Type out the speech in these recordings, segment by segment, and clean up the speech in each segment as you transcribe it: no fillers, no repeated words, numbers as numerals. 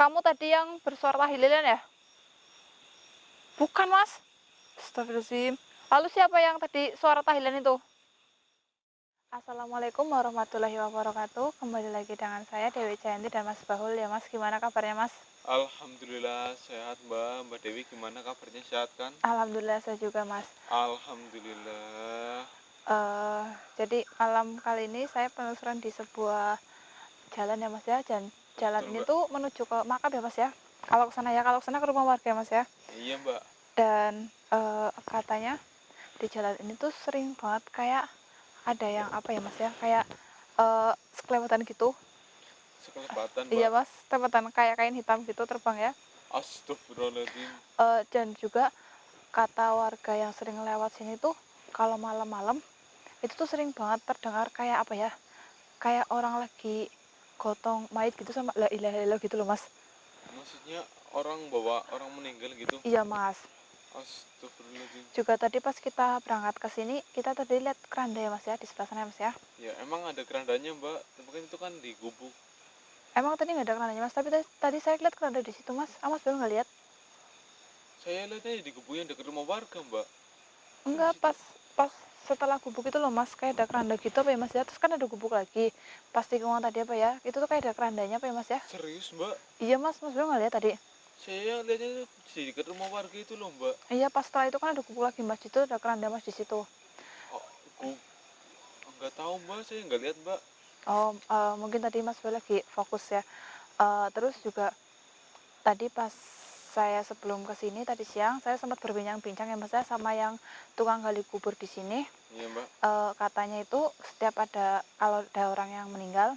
Kamu tadi yang bersuara tahlilan ya? Bukan, Mas. Astagfirullahaladzim. Lalu siapa yang tadi suara tahlilan itu? Assalamualaikum warahmatullahi wabarakatuh. Kembali lagi dengan saya Dewi Jayanti dan Mas Bahul ya Mas. Gimana kabarnya Mas? Alhamdulillah sehat Mbak. Mbak Dewi gimana kabarnya, sehat kan? Alhamdulillah saya juga Mas. Alhamdulillah. Jadi malam kali ini saya penelusuran di sebuah jalan ya Mas ya. Dan jalan Betul, ini Mbak. tuh menuju ke makam ya Mas ya. Kalau ke sana ya, kalau ke sana ke rumah warga ya Mas ya. Iya Mbak. Dan katanya di jalan ini tuh sering banget kayak ada yang apa ya Mas ya, kayak sekelebatan gitu. Sekelebatan Iya Mbak. Mas, sekelebatan kayak kain hitam gitu terbang ya. Astagfirullahaladzim. Dan juga kata warga yang sering lewat sini tuh kalau malam-malam itu tuh sering banget terdengar kayak apa ya, kayak orang lagi gotong mayat gitu sama la ilaha illallah gitu loh Mas. Maksudnya orang bawa orang meninggal gitu? Iya Mas. Astagfirullahaladzim. Juga tadi pas kita berangkat ke sini kita tadi lihat keranda ya Mas ya, di sebelah sana ya Mas ya. Ya emang ada kerandanya Mbak. Mungkin itu kan di gubuk. Emang tadi nggak ada kerandanya Mas, tapi tadi saya lihat keranda di situ Mas. Mas belum nggak lihat? Saya lihatnya di gubuk yang dekat rumah warga Mbak. Kan di Enggak, situ. pas setelah gubuk itu loh Mas, kayak ada keranda gitu apa ya Mas ya. Terus kan ada gubuk lagi. Pas tikungan tadi apa ya, itu tuh kayak ada kerandanya apa ya Mas ya. Serius Mbak? Iya Mas, Mas belum nggak lihat tadi? Saya lihatnya itu di dekat rumah warga itu loh Mbak. Iya, pas setelah itu kan ada gubuk lagi Mas, itu ada keranda Mas di situ. Oh, nggak tahu Mbak, saya nggak lihat Mbak. Oh, mungkin tadi Mas lagi fokus ya. Terus juga tadi pas saya sebelum ke sini tadi siang saya sempat berbincang-bincang ya Mas ya sama yang tukang gali kubur di sini. Iya Mbak. Katanya itu setiap ada kalau ada orang yang meninggal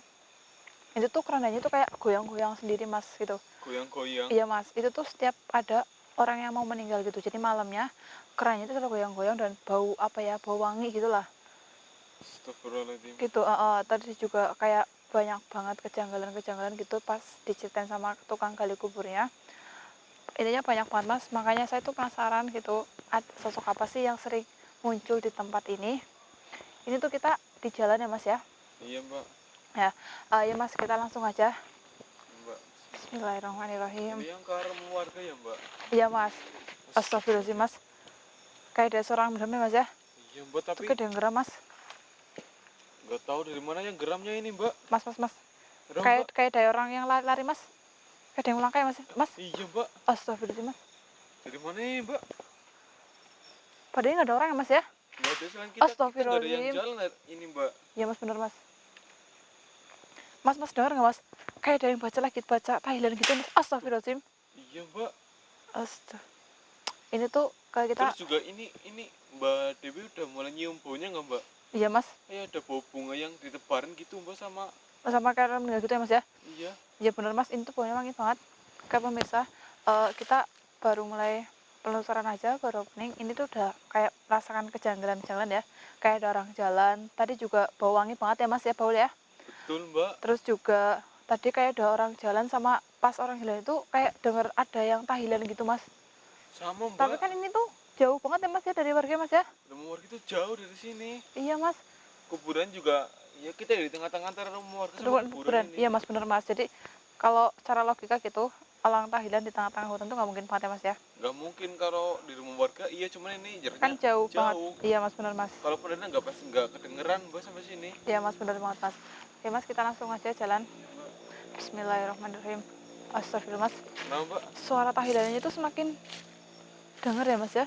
itu tuh kerandanya tuh kayak goyang-goyang sendiri Mas gitu. Goyang-goyang. Iya Mas, itu tuh setiap ada orang yang mau meninggal gitu. Jadi malamnya kerannya itu selalu goyang-goyang dan bau apa ya, bau wangi gitulah. Astagfirullahaladzim. Gitu. Tadi juga kayak banyak banget kejanggalan-kejanggalan gitu pas diceritain sama tukang gali kuburnya. Intinya banyak banget Mas, makanya saya tuh penasaran gitu, sosok apa sih yang sering muncul di tempat ini. Ini tuh kita di jalan ya Mas ya. Iya Mbak. Ya, ya Mas, kita langsung aja. Mbak. Bismillahirrahmanirrahim. Ini yang ke arah warga ya Mbak. Iya Mas. Astagfirullahaladzim Mas. Kayak ada seorang bener Mas ya. Iya Mbak, Itu tapi kayak yang geram Mas. nggak tahu dari mana yang geramnya ini Mbak. Mas. Ada Kayak Mbak. kayak ada orang yang lari Mas. Kayak ada yang melangkah Mas. Mas. Iya Mbak. Astagfirullahaladzim Mas. Dari mana ini Mbak? Padahal nggak ada orang ya Mas ya. Nggak ada, selain kita nggak ada yang Astagfirullahaladzim. jalan ini Mbak. Iya Mas, bener Mas. Mas dengar nggak Mas? Kayak ada yang baca Thailand gitu Mas. Astagfirullahaladzim. Iya Mbak. Astag. Ini tuh kayak kita. Terus juga ini Mbak Dewi udah mulai nyium baunya nggak Mbak? Iya Mas. Kayak ada bau bunga yang ditebarin gitu Mbak sama. Sama kayak orang meninggal gitu ya Mas ya. Iya. Iya bener Mas, ini tuh baunya wangi banget. Kayak pemirsa, kita baru mulai penelusuran aja, baru opening. Ini tuh udah kayak merasakan kejanggalan-kejanggalan ya. Kayak ada orang jalan. Tadi juga bau wangi banget ya Mas ya, Paul ya. Betul Mbak. Terus juga tadi kayak ada orang jalan sama pas orang jalan itu kayak denger ada yang tahlilan gitu Mas. Sama Mbak. Tapi kan ini tuh jauh banget ya Mas ya dari warga Mas ya. Rumah warga itu jauh dari sini. Iya Mas. Kuburan juga ya kita di tengah-tengah antara rumah warga sama kuburan ini. Iya Mas, bener Mas. Jadi kalau secara logika gitu, orang tahlilan di tengah-tengah hutan tuh nggak mungkin banget ya Mas ya. Nggak mungkin kalau di rumah warga, iya cuman ini jaraknya Kan jauh banget. Iya Mas, bener Mas. Kalau pedana nggak kedengeran Mbak sampai sini. Iya Mas, bener banget Mas. Oke Mas, kita langsung aja jalan. Bismillahirrahmanirrahim. Astagfirullah Mas. Nah Mbak. Suara tahlilannya itu semakin denger ya Mas ya.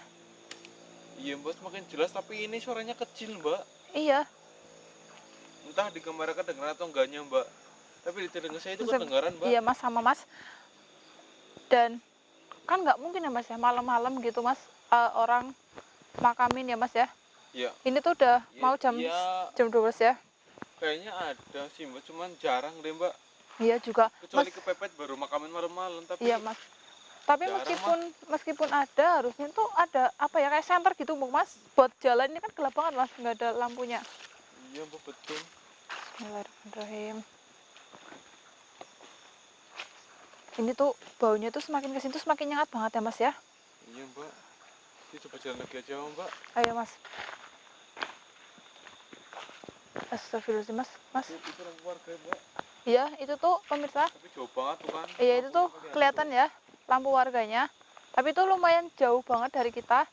Iya Mbak, semakin jelas tapi ini suaranya kecil Mbak. Iya. Entah di kamera kedengeran atau enggaknya Mbak. Tapi di telinga saya itu kedengaran Mbak. Iya Mas, sama Mas. Dan kan nggak mungkin ya Mas ya, malam-malam gitu Mas, orang makamin ya Mas ya. Iya. Ini tuh udah Ya, mau jam ya, 12 ya. kayaknya ada sih Mbak, cuman jarang deh Mbak. Iya juga. Kecuali Mas, kepepet baru makamin malam-malam tapi. iya Mas. Tapi meskipun ada, harusnya tuh ada apa ya, kayak senter gitu Mas. Buat jalan ini kan gelap banget Mas, nggak ada lampunya. Iya Mbak, betul. Bismillahirrahmanirrahim. Ini tuh baunya tuh semakin kesini tuh semakin nyengat banget ya Mas ya. Iya Mbak. Kita coba jalan lagi aja Mbak. Ayo Mas. Astagfirullahaladzim Mas. Itu orang warga Mbak. Iya, itu tuh pemirsa. Tapi jauh banget tuh kan. Iya, itu tuh Lampunya kelihatan ya lampu warganya. Tapi itu lumayan jauh banget dari kita.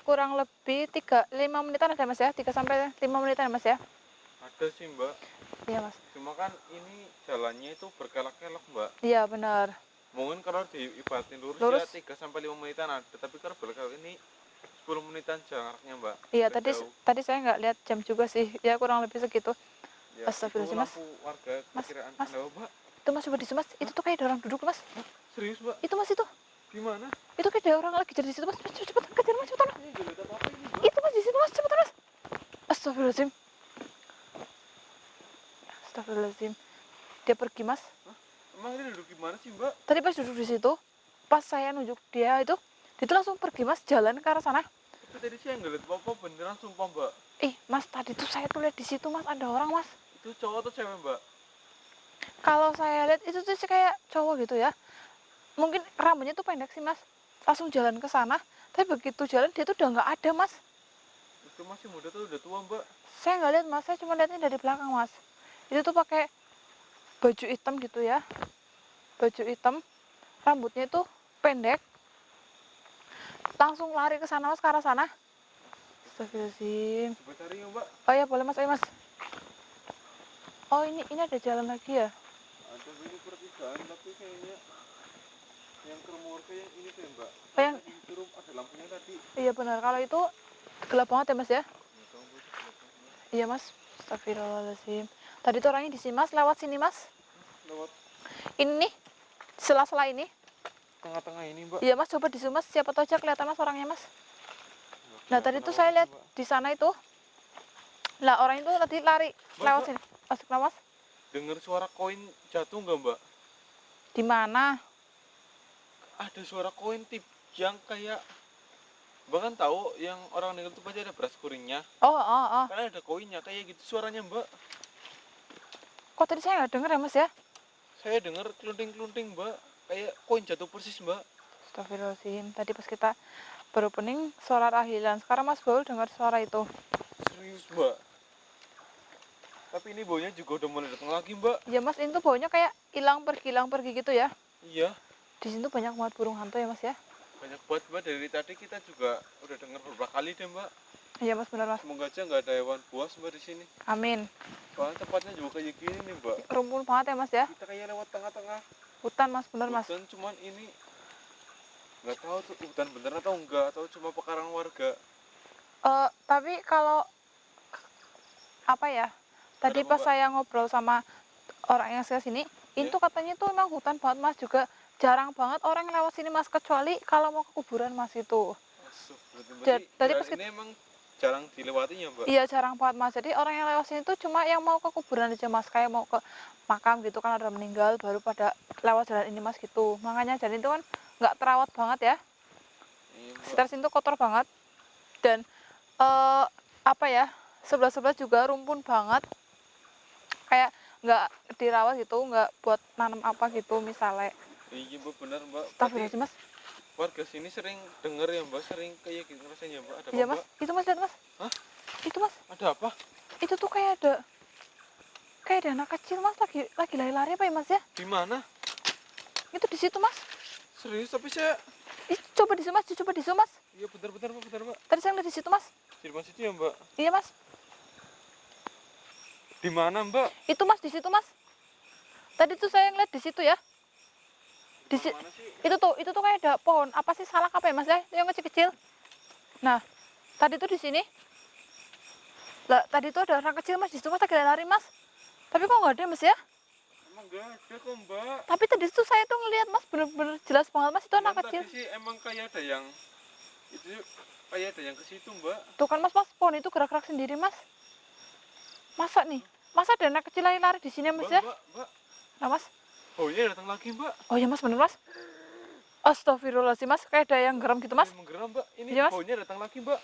Kurang lebih 5 menitan ada Mas ya, 3 sampai 5 menitan Mas ya. ada sih mbak. Iya Mas. Cuma kan ini jalannya itu berkelok-kelok mbak. Iya benar. Mungkin kalau diibaratin lurus, Lurus. ya 3 sampai 5 menitan ada. Tapi kalau berkelok ini 10 menitan jaraknya mbak. Iya, Agak jauh. tadi saya nggak lihat jam juga sih. Ya kurang lebih segitu. Ya itu Astagfirullahaladzim Mas. lampu warga Mas, perkiraan. Mas. Kenapa mbak? Itu Mas coba di zoom Mas. Itu tuh kayak ada orang duduk Mas. Hah? Serius mbak? Itu Mas itu. Gimana? Itu kayak ada orang lagi jadi di situ Mas. Cepet cepet kejar Mas, cepetan. Ini gak lihat apa ini mbak? Itu Mas di situ Mas, cepetan Mas. Astagfirullahaladzim. Astagfirullahaladzim. Dia pergi Mas. Hah? Emang ini duduk gimana sih mbak? Tadi pas duduk di situ, pas saya nunjuk dia itu langsung pergi Mas, jalan ke arah sana. Tapi tadi saya nggak lihat apa-apa beneran sumpah mbak. Mas, tadi tuh saya tuh lihat di situ Mas, ada orang Mas. Itu cowok atau cewek mbak? Kalau saya lihat itu tuh sih kayak cowok gitu ya. Mungkin rambutnya tuh pendek sih Mas. Langsung jalan ke sana, tapi begitu jalan dia tuh udah nggak ada Mas. Itu masih muda tuh udah tua mbak. Saya nggak lihat Mas, saya cuma lihatnya dari belakang Mas. Itu tuh pakai baju hitam gitu ya. Baju hitam, rambutnya itu pendek. Langsung lari ke sana Mas, ke arah sana. Astagfirullahaladzim. Coba cari ya mbak. Oh ya boleh Mas, ayo Mas. Oh ini ada jalan lagi ya? Ada ini pertigaan tapi kayaknya yang ke rumah warga yang ini tuh ya mbak. Oh, yang- Tadi itu ada lampunya tadi. Iya benar, kalau itu gelap banget ya Mas ya? Nggak tahu mbak, itu belakang, mbak. Iya Mas, astagfirullahaladzim. Tadi tuh orangnya di sini Mas, lewat sini Mas. Lewat Ini nih, sela-sela ini. tengah-tengah ini mbak. Iya Mas, coba di zoom Mas, siapa tahu aja kelihatan Mas orangnya Mas. Nah Nggak tadi tuh kelihatan saya apa-apa, lihat Mbak. di sana itu. Lah orang itu tadi lari lewat Mbak. sini. Mas, kenapa Mas? Dengar suara koin jatuh nggak mbak? Di mana? Ada suara koin tip yang kayak, bahkan tahu yang orang meninggal tuh pasti ada beras kuringnya. Oh, oh, oh. Karena ada koinnya kayak gitu suaranya mbak. Kok tadi saya nggak denger ya Mas ya? Saya dengar kelunting-kelunting mbak. Kayak koin jatuh persis mbak. Astagfirullahaladzim. Tadi pas kita beropening suara tahlilan. Sekarang Mas baru dengar suara itu. Serius mbak. Tapi ini baunya juga udah mulai datang lagi mbak. Ya Mas, ini tuh baunya kayak hilang pergi gitu ya. Iya. Di sini tuh banyak banget burung hantu ya Mas ya. Banyak banget mbak, dari tadi kita juga udah dengar beberapa kali deh mbak. Iya Mas, benar Mas. Semoga aja nggak ada hewan buas mbak di sini. Amin. Soalnya tempatnya juga kayak gini nih mbak. Rumpun banget ya Mas ya. Kita kayak lewat tengah-tengah Hutan Mas, benar Mas. hutan, cuman ini nggak tahu tuh hutan bener atau enggak, atau cuma pekarangan warga. Tapi kalau apa ya? Tadi Kenapa, pas Mbak? saya ngobrol sama orang yang ke sini, Iya? itu katanya tuh emang hutan banget Mas, juga jarang banget orang yang lewat sini Mas, kecuali kalau mau ke kuburan Mas itu. Berarti Tadi jalan pas ini emang jarang dilewati ya mbak? Iya jarang banget Mas. Jadi orang yang lewat sini tuh cuma yang mau ke kuburan aja Mas, kayak mau ke makam gitu kan ada meninggal baru pada lewat jalan ini Mas gitu. Makanya jalan itu kan nggak terawat banget ya. Iya mbak. Sekitar sini tuh kotor banget dan apa ya, sebelah-sebelah juga rumpun banget, kayak nggak dirawat gitu, nggak buat nanam apa gitu misalnya. Iya mbak, benar mbak. Tapi Berarti Mas, warga sini sering denger ya mbak, sering kayak gitu rasanya mbak. Ada apa iya Mas, mbak? itu Mas lihat Mas. Hah? Itu Mas, Ada apa? itu tuh kayak ada anak kecil Mas, lagi lari-lari apa ya Mas ya? Di mana? Itu di situ Mas. Serius, tapi saya... Coba di zoom Mas, coba di zoom Mas. Iya bentar mbak, bentar mbak. Tadi saya ngeliat di situ Mas. Di depan situ ya mbak? Iya Mas. Di mana mbak? Itu Mas, di situ Mas. Tadi tuh saya ngeliat di situ ya. Mana sih? Itu tuh kayak ada pohon. Apa sih salak apa ya Mas ya? Yang kecil-kecil. Nah, tadi tuh di sini. Lah, tadi tuh ada orang kecil Mas di situ Mas lagi lari Mas. Tapi kok nggak ada Mas ya? Emang gak ada kok mbak. Tapi tadi tuh saya tuh ngeliat Mas, bener-bener jelas banget Mas itu anak Cuman kecil. tadi sih emang kayak ada yang... Itu kayak ada yang ke situ mbak. Tuh kan Mas, pohon itu gerak-gerak sendiri Mas. Masa nih? Masa ada anak kecil lari-lari di sini Mas ya? Mbak. Nah Mas. Baunya datang lagi mbak. Oh iya Mas, bener Mas. Astagfirullahaladzim Mas, kayak ada yang geram gitu Mas. Ini menggeram mbak. Ini Iya, Mas. baunya datang lagi mbak.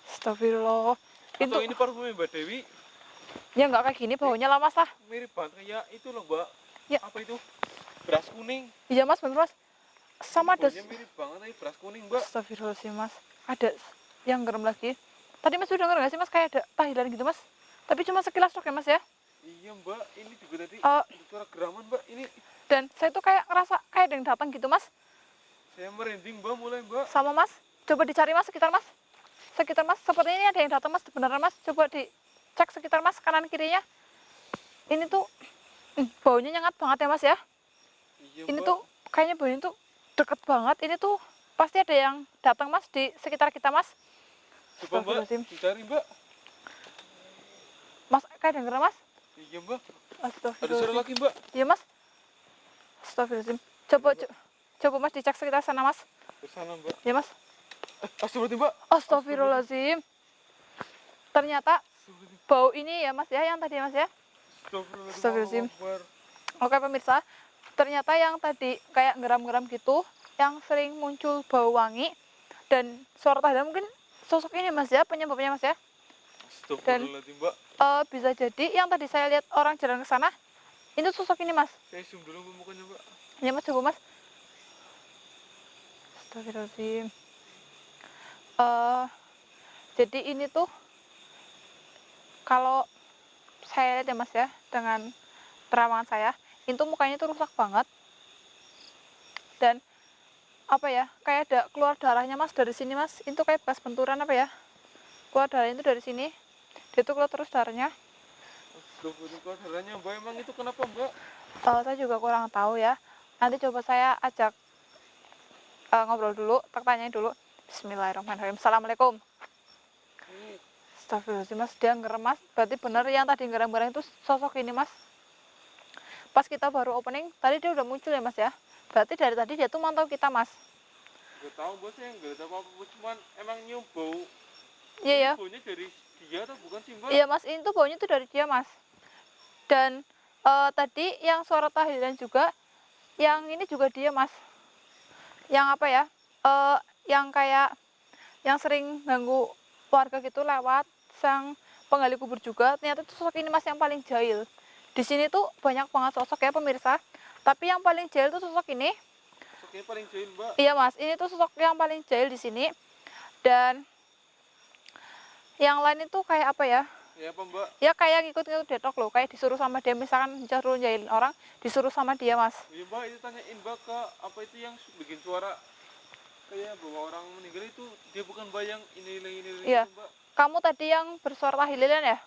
Astagfirullah. Atau ini parfumnya mbak Dewi. Ya nggak kayak gini baunya lah Mas lah. Mirip banget kayak itu loh mbak. Ya. Apa itu? Beras kuning. Iya Mas, bener Mas. Sama ada. Baunya mirip banget tapi beras kuning mbak. Astagfirullahaladzim Mas. Ada yang geram lagi. Tadi Mas udah denger nggak sih Mas kayak ada tahlilan gitu Mas? Tapi cuma sekilas dok ya Mas ya. Iya mbak, ini juga tadi Eh, ada suara geraman mbak. Ini dan saya tuh kayak ngerasa kayak ada yang datang gitu mas, saya merinding mbak, mulai mbak. sama mas. Coba dicari mas sekitar mas, sekitar mas. Sepertinya ini ada yang datang mas, beneran mas. Coba dicek sekitar mas, kanan kirinya. Ini tuh baunya nyengat banget ya mas ya. Iya Ini mbak. tuh kayaknya baunya tuh deket banget. Ini tuh pasti ada yang datang mas di sekitar kita mas. Coba mbak, Astagfirullahaladzim. dicari mbak. Mas kayak denger mas? Iya mbak. Ada suara Astagfirullahaladzim. lagi mbak. Iya mas. Astagfirullahaladzim. Coba Iya, Mbak. coba mas dicek sekitar sana mas. Ke sana mbak. Ya mas. Astagfirullahaladzim mbak. Astagfirullahaladzim. Ternyata Astagfirullahaladzim. bau ini ya mas ya, yang tadi mas ya. Astagfirullahaladzim. Astagfirullahaladzim. Allahu Akbar. Oke pemirsa, ternyata yang tadi kayak geram-geram gitu, yang sering muncul bau wangi dan suara tahlilan mungkin sosok ini mas ya, penyebabnya mas ya. Astagfirullahaladzim mbak. Bisa jadi yang tadi saya lihat orang jalan ke sana, itu sosok ini mas. Saya zoom dulu mbak mukanya mbak. Ya mas, coba mas. Astagfirullahaladzim. Jadi ini tuh kalau saya lihat ya mas ya, dengan terawangan saya, itu mukanya tuh rusak banget. Dan apa ya, kayak ada keluar darahnya mas dari sini mas. Itu kayak bekas benturan apa ya, keluar darahnya itu dari sini. Dia tuh keluar terus darahnya. Astagfirullahaladzim. Darahnya mbak, emang itu kenapa mbak? Saya juga kurang tahu ya. Nanti coba saya ajak ngobrol dulu, tak tanyain dulu. Bismillahirrahmanirrahim. Assalamualaikum. Ini Astagfirullahaladzim mas, dia ngerem mas. Berarti bener yang tadi ngerem-ngerem itu sosok ini mas. Pas kita baru opening, tadi dia udah muncul ya mas ya. Berarti dari tadi dia tuh mantau kita mas. nggak tahu mbak, saya nggak tahu apa-apa, cuman emang nyium bau. Iya ya. Baunya dari dia atau bukan sih mbak? Iya mas, ini tuh baunya tuh dari dia mas. Dan tadi yang suara tahlilan juga, yang ini juga dia mas. Yang apa ya, yang kayak yang sering ganggu warga gitu lewat, sang penggali kubur juga. Ternyata itu sosok ini mas yang paling jahil. Di sini tuh banyak banget sosok ya pemirsa, tapi yang paling jahil tuh sosok ini. Sosoknya paling jahil mbak. Iya mas, ini tuh sosok yang paling jahil di sini. Dan yang lain itu kayak apa ya, Ya apa mbak? ya kayak ngikut-ngikut detok loh, kayak disuruh sama dia, misalkan jarum jahilin orang, disuruh sama dia mas. Iya mbak, itu tanyain mbak ke apa itu yang bikin suara kayak bahwa orang meninggal itu, dia bukan mbak yang ini Iya. itu mbak. Kamu tadi yang bersuara tahlilan ya?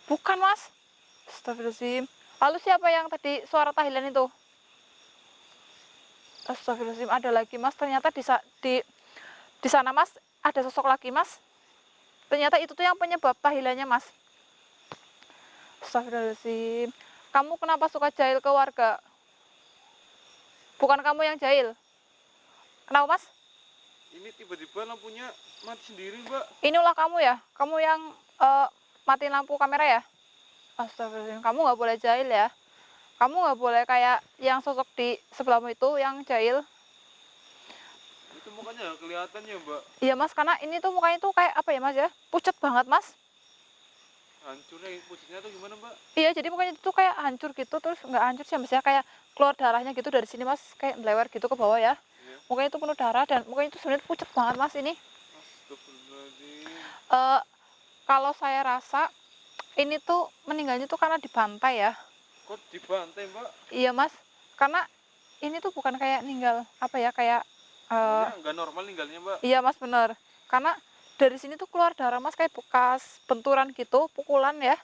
Bukan mas. Astagfirullahaladzim. Lalu siapa yang tadi suara tahlilan itu? Astagfirullahaladzim, ada lagi mas. Ternyata di sana mas ada sosok lagi mas. Ternyata itu tuh yang penyebab tahlilannya mas. Astagfirullahaladzim. Kamu kenapa suka jahil ke warga? Bukan kamu yang jahil. Kenapa mas? Ini tiba-tiba lampunya mati sendiri mbak. Inilah kamu ya? Kamu yang matiin lampu kamera ya? Astagfirullahaladzim, kamu nggak boleh jahil ya. Kamu nggak boleh kayak yang sosok di sebelahmu itu yang jahil. Itu mukanya nggak kelihatan ya mbak. Iya mas, karena ini tuh mukanya tuh kayak apa ya mas ya? Pucat banget mas. Hancurnya wujudnya tuh gimana mbak? Iya, jadi mukanya tuh kayak hancur gitu, terus nggak hancur sih mas ya, kayak keluar darahnya gitu dari sini mas, kayak melewar gitu ke bawah ya. Iya. Mukanya tuh penuh darah dan mukanya tuh sebenarnya pucat banget mas ini. Astagfirullahaladzim. Eh Kalau saya rasa ini tuh meninggalnya tuh karena dibantai ya. Kok dibantai mbak? Iya mas, karena ini tuh bukan kayak ninggal apa ya, kayak Ya nggak normal ninggalnya mbak. iya mas bener. Karena dari sini tuh keluar darah mas, kayak bekas benturan gitu, pukulan ya.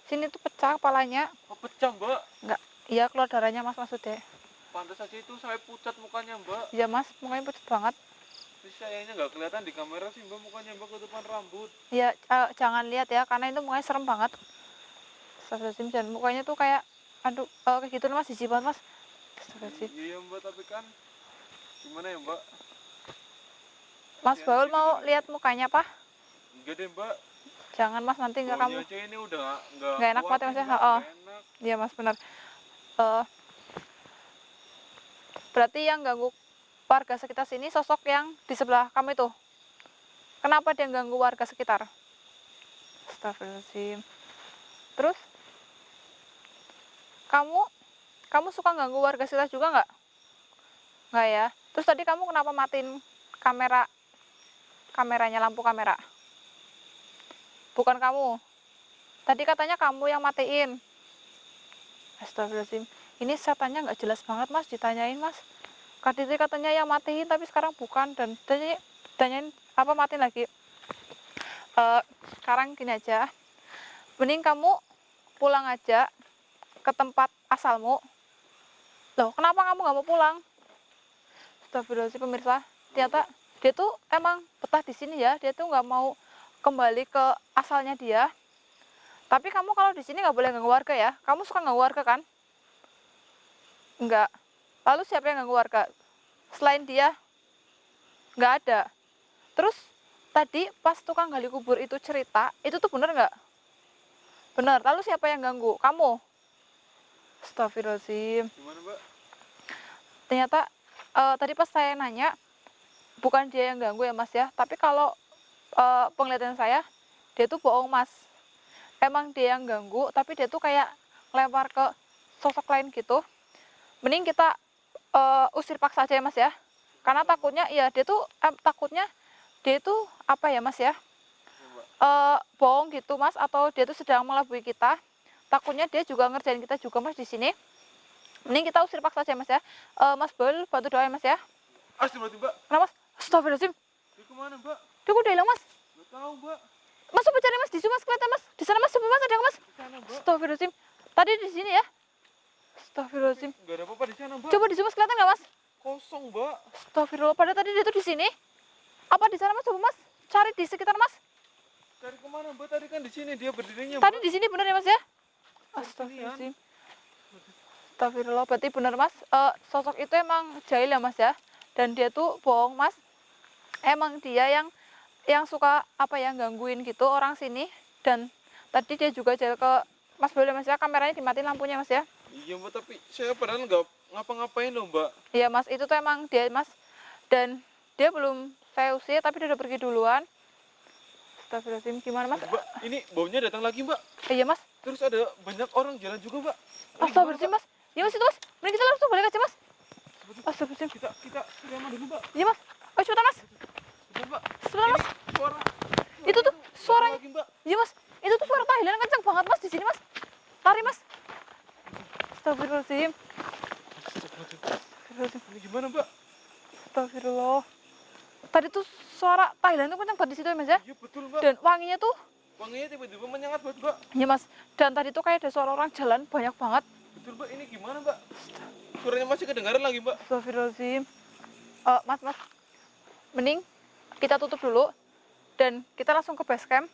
Sini tuh pecah kepalanya. Kok pecah mbak? Enggak, iya keluar darahnya mas maksudnya. Pantas aja itu sampai pucat mukanya mbak. Iya mas, mukanya pucat banget. Terus sayangnya nggak kelihatan di kamera sih mbak, mukanya mbak ketutupan rambut. Iya, jangan lihat ya, karena itu mukanya serem banget. Astagfirullahaladzim, dan mukanya tuh kayak, aduh, kayak gitu mas, jijik banget mas. Astagfirullahaladzim. Iya mbak, tapi kan gimana ya mbak? Mas Kasihan Baul sih mau kita. lihat mukanya apa? Enggak deh mbak. Jangan mas, nanti nggak Baunya kamu. aja ini udah nggak Nggak enak kuat banget ya, nih, Mas ya? mbak. Oh, Nggak enak. iya mas benar. Eh, Berarti yang ganggu warga sekitar sini sosok yang di sebelah kamu itu. Kenapa dia ganggu warga sekitar? Astagfirullahaladzim. Terus kamu kamu suka ganggu warga sekitar juga nggak ya? Terus tadi kamu kenapa matiin kameranya, lampu kamera? Bukan kamu. Tadi katanya kamu yang matiin. Astagfirullahaladzim. Ini setannya nggak jelas banget mas, ditanyain mas. Kaditi katanya yang matiin tapi sekarang bukan, dan tanyain apa matiin lagi. Sekarang gini aja, mending kamu pulang aja ke tempat asalmu. Loh, kenapa kamu nggak mau pulang? Astagfirullahaladzim pemirsa, ternyata dia tuh emang betah di sini ya, dia tuh nggak mau kembali ke asalnya dia. Tapi kamu kalau di sini nggak boleh ganggu warga ya. Kamu suka ganggu warga kan? Enggak. Lalu siapa yang ganggu warga? Selain dia, nggak ada. Terus tadi pas tukang gali kubur itu cerita, itu tuh bener nggak? Bener. Lalu siapa yang ganggu? Kamu. Astagfirullahaladzim. Gimana mbak? Ternyata tadi pas saya nanya, bukan dia yang ganggu ya mas ya. Tapi kalau penglihatan saya, dia tuh bohong mas. Emang dia yang ganggu, tapi dia tuh kayak lempar ke sosok lain gitu. Mending kita usir paksa aja ya mas ya. Karena takutnya ya dia tuh takutnya dia tuh apa ya mas ya, bohong gitu mas, atau dia tuh sedang melabui kita. Takutnya dia juga ngerjain kita juga mas di sini. Mending kita usir paksa aja mas ya. Mas Bol bantu doa ya mas ya. Astagfirullahaladzim mbak. Kenapa mas? Astagfirullahaladzim. Dia kemana mbak? Dia udah hilang mas. Gak tahu mbak. Mas coba cari mas di sini mas, kelihatan mas. Di sana mas, coba mas, ada nggak mas? Di sana mbak. Astagfirullahaladzim. Tadi di sini ya. Astagfirullahaladzim. Gak ada apa-apa di sana mbak. Coba di zoom mas, kelihatan nggak mas? Kosong mbak. Astagfirullah. Padahal tadi dia tuh di sini. Apa di sana mas? Coba mas cari di sekitar mas. Cari kemana mbak? Tadi kan di sini dia berdirinya Tadi mbak. di sini bener ya mas ya? Astagfirullahaladzim. Astagfirullah. Berarti bener mas. Sosok itu emang jahil ya mas ya. Dan dia tuh bohong mas. Emang dia yang suka apa ya, gangguin gitu orang sini. Dan tadi dia juga jahil ke mas boleh mas ya, kameranya dimatiin lampunya mas ya. Iya mbak, tapi saya padahal nggak ngapa-ngapain loh mbak. Iya mas, itu tuh emang dia mas. Dan dia belum saya usir tapi dia udah pergi duluan. Astagfirullahaladzim, gimana mas? Mbak, ini baunya datang lagi mbak. Iya mas. Terus ada banyak orang jalan juga mbak. Ini Astagfirullahaladzim gimana, mas. Iya mas, itu mas. Mending kita langsung balik aja mas. Mbak? Astagfirullahaladzim. Kita kemana dulu mbak? Iya mas. Ayo cepetan mas. Sebentar mbak. Sebentar mas. Ini suara. Itu tuh datang suaranya. lagi mbak. Iya mas. Itu tuh suara tahlilan kencang banget mas di sini mas. Lari mas. Astagfirullahaladzim. Astagfirullahaladzim. Ini gimana mbak? Astagfirullah. Tadi tuh suara tahlilan tuh kencang banget di situ ya mas ya. Iya betul mbak. Dan wanginya tuh. Wanginya tiba-tiba menyengat banget mbak. Iya mas. Dan tadi tuh kayak ada suara orang jalan banyak banget. Betul mbak, ini gimana mbak? Suaranya masih kedengaran lagi mbak. Astagfirullahaladzim. Mas, mending kita tutup dulu dan kita langsung ke base camp.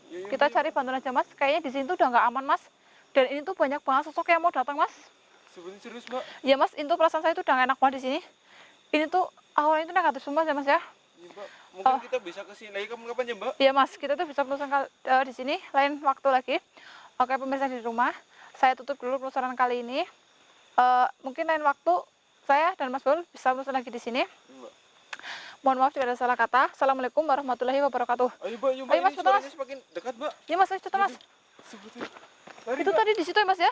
Iya, iya, Kita iya. cari bantuan aja mas. Kayaknya di sini tuh udah nggak aman mas. Dan ini tuh banyak banget sosok yang mau datang mas. Sebenarnya serius mbak. Ya mas, itu perasaan saya tuh udah gak enak banget di sini. Ini tuh auranya tuh negatif semua ya mas ya. Iya mbak. Mungkin kita bisa kesini lagi kapan-kapan ya mbak. Iya mas, kita tuh bisa penelusuran di sini lain waktu lagi. Oke pemirsa di rumah, saya tutup dulu penelusuran kali ini. Mungkin lain waktu saya dan Mas Bol bisa penelusuran lagi di sini. Iya, mbak. Mohon maaf jika ada salah kata. Assalamualaikum warahmatullahi wabarakatuh. Ayo mbak, Ayo, Mas, ini cepetan, suaranya Mas. semakin dekat mbak. Ya mas, ayo cepetan mas. Sebutin. Lari, Itu mbak. tadi di situ ya mas ya.